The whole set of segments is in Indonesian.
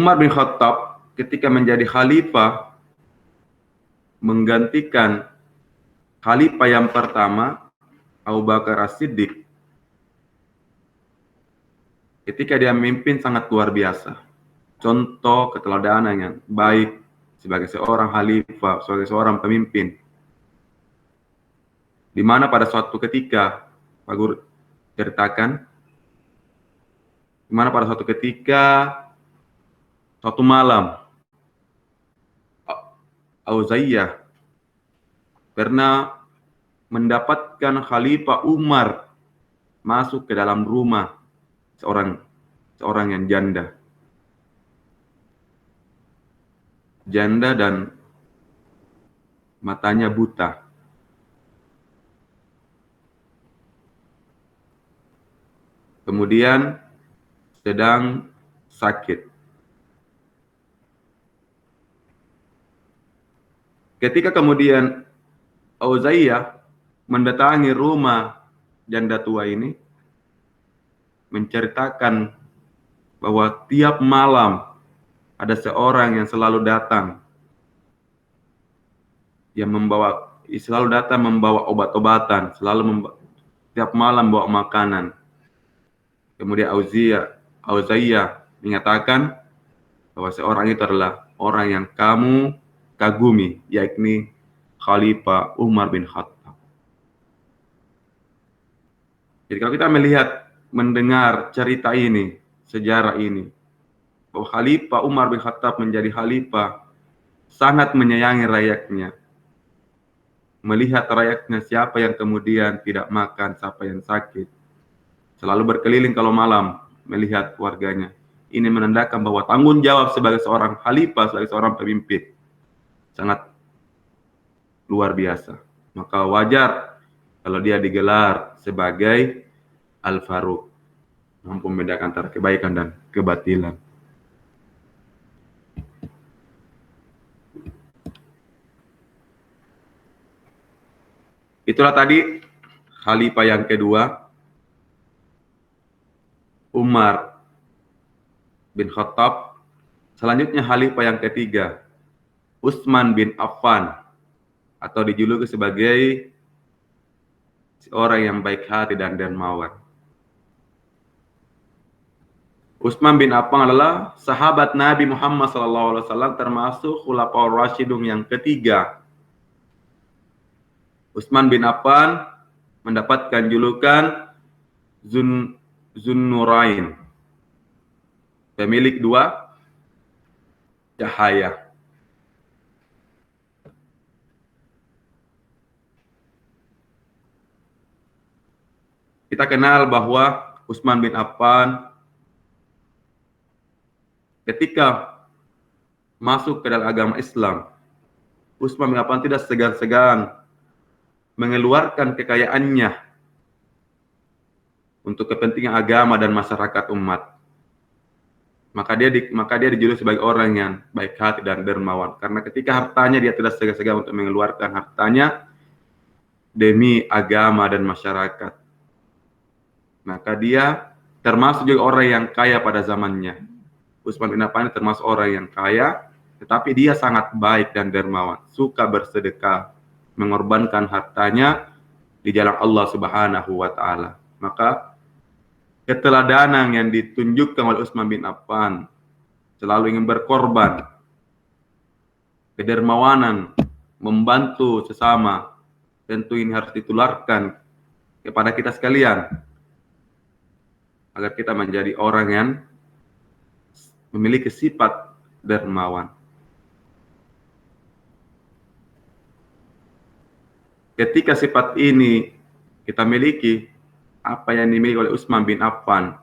Umar bin Khattab ketika menjadi khalifah menggantikan khalifah yang pertama, Abu Bakar As-Siddiq. Ketika dia memimpin sangat luar biasa. Contoh keteladanan yang baik sebagai seorang khalifah, sebagai seorang pemimpin. Di mana pada suatu ketika, Pak Guru ceritakan, di mana pada suatu ketika, suatu malam, Auzaiyah pernah mendapatkan Khalifah Umar masuk ke dalam rumah seorang yang janda dan matanya buta. Kemudian sedang sakit. Ketika kemudian Auzaiyah mendatangi rumah janda tua ini, menceritakan bahwa tiap malam ada seorang yang selalu datang, yang selalu datang membawa obat-obatan, tiap malam bawa makanan. Kemudian Auzaiyah menyatakan bahwa seorang itu adalah orang yang kamu kagumi, yakni Khalifah Umar bin Khattab. Jadi kalau kita mendengar cerita ini, sejarah ini, bahwa Khalifah Umar bin Khattab menjadi khalifah, sangat menyayangi rakyatnya. Melihat rakyatnya siapa yang kemudian tidak makan, siapa yang sakit. Selalu berkeliling kalau malam, melihat warganya. Ini menandakan bahwa tanggung jawab sebagai seorang khalifah, sebagai seorang pemimpin, sangat luar biasa. Maka wajar kalau dia digelar sebagai Al-Faruq, mampu membedakan antara kebaikan dan kebatilan. Itulah tadi khalifah yang kedua, Umar bin Khattab. Selanjutnya khalifah yang ketiga, Utsman bin Affan, atau dijuluki sebagai seorang yang baik hati dan dermawan. Utsman bin Affan adalah sahabat Nabi Muhammad SAW, termasuk Khulafaur Rasyidun yang ketiga. Utsman bin Affan mendapatkan julukan Zunnurain, pemilik dua cahaya. Kita kenal bahwa Utsman bin Affan ketika masuk ke dalam agama Islam, Utsman bin Affan tidak segan-segan mengeluarkan kekayaannya untuk kepentingan agama dan masyarakat umat. Maka dia dijuluki sebagai orang yang baik hati dan dermawan, karena ketika hartanya dia tidak segan-segan untuk mengeluarkan hartanya demi agama dan masyarakat. Maka dia termasuk juga orang yang kaya pada zamannya. Utsman bin Affan termasuk orang yang kaya, tetapi dia sangat baik dan dermawan, suka bersedekah, mengorbankan hartanya di jalan Allah Subhanahu wa taala. Maka keteladanan yang ditunjukkan oleh Utsman bin Affan, selalu ingin berkorban, kedermawanan, membantu sesama, tentu ini harus ditularkan kepada kita sekalian, agar kita menjadi orang yang memiliki sifat dermawan. Ketika sifat ini kita miliki, apa yang dimiliki oleh Utsman bin Affan,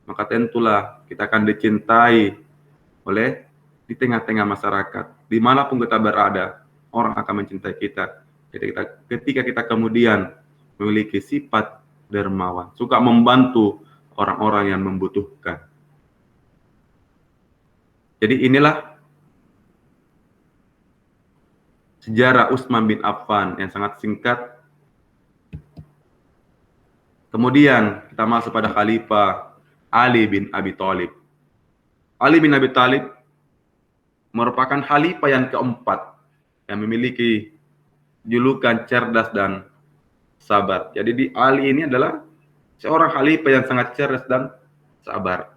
maka tentulah kita akan dicintai oleh di tengah-tengah masyarakat. Dimanapun kita berada, orang akan mencintai kita. Ketika kita kemudian memiliki sifat dermawan, suka membantu orang-orang yang membutuhkan. Jadi inilah sejarah Utsman bin Affan yang sangat singkat. Kemudian kita masuk pada Khalifah Ali bin Abi Thalib. Ali bin Abi Thalib merupakan khalifah yang keempat yang memiliki julukan cerdas dan sabar. Jadi di Ali ini adalah seorang khalifah yang sangat cerdas dan sabar.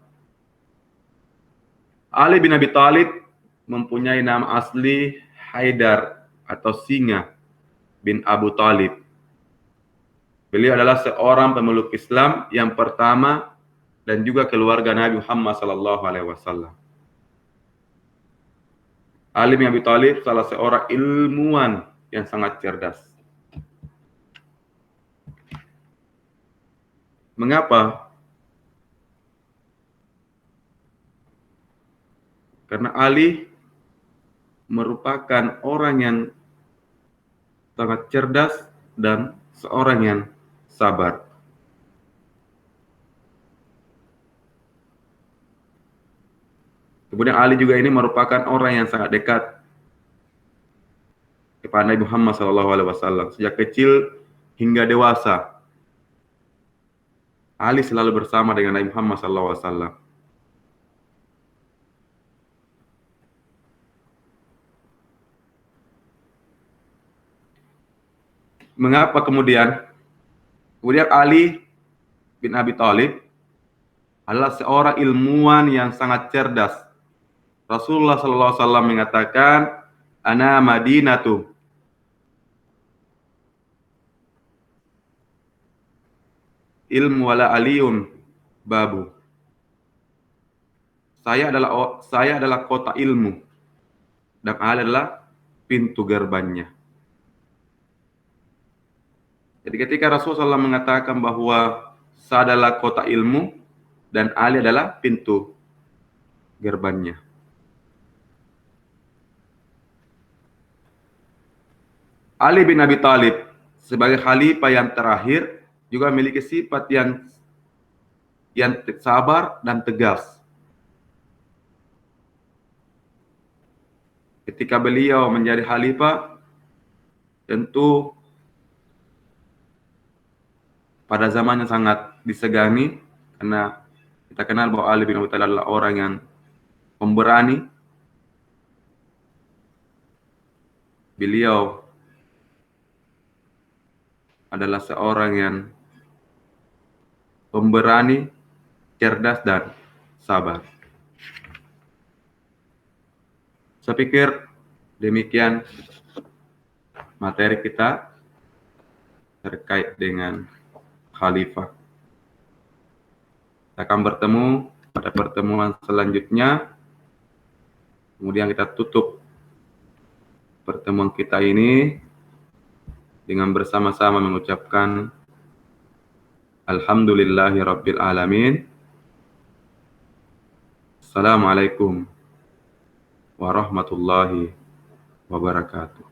Ali bin Abi Thalib mempunyai nama asli Haidar atau Singa bin Abu Thalib. Beliau adalah seorang pemeluk Islam yang pertama dan juga keluarga Nabi Muhammad SAW. Ali bin Abi Thalib salah seorang ilmuwan yang sangat cerdas. Mengapa? Karena Ali merupakan orang yang sangat cerdas dan seorang yang sabar. Kemudian Ali juga ini merupakan orang yang sangat dekat kepada Nabi Muhammad SAW sejak kecil hingga dewasa. Ali selalu bersama dengan Nabi Muhammad SAW. Mengapa kemudian Ali bin Abi Thalib adalah seorang ilmuwan yang sangat cerdas. Rasulullah SAW mengatakan, "Ana Madinatu ilmu wala aliyun babu." Saya adalah kota ilmu dan Ali adalah pintu gerbangnya. Jadi ketika Rasulullah SAW mengatakan bahwa saya adalah kota ilmu dan Ali adalah pintu gerbangnya. Ali bin Abi Thalib sebagai khalifah yang terakhir juga memiliki sifat yang sabar dan tegas. Ketika beliau menjadi khalifah, tentu pada zamannya sangat disegani karena kita kenal bahwa Ali bin Abi Thalib adalah orang yang pemberani. Beliau adalah seorang yang pemberani, cerdas dan sabar. Saya pikir demikian materi kita terkait dengan khalifah. Kita akan bertemu pada pertemuan selanjutnya. Kemudian kita tutup pertemuan kita ini dengan bersama-sama mengucapkan Alhamdulillahirabbil alamin. Assalamualaikum warahmatullahi wabarakatuh.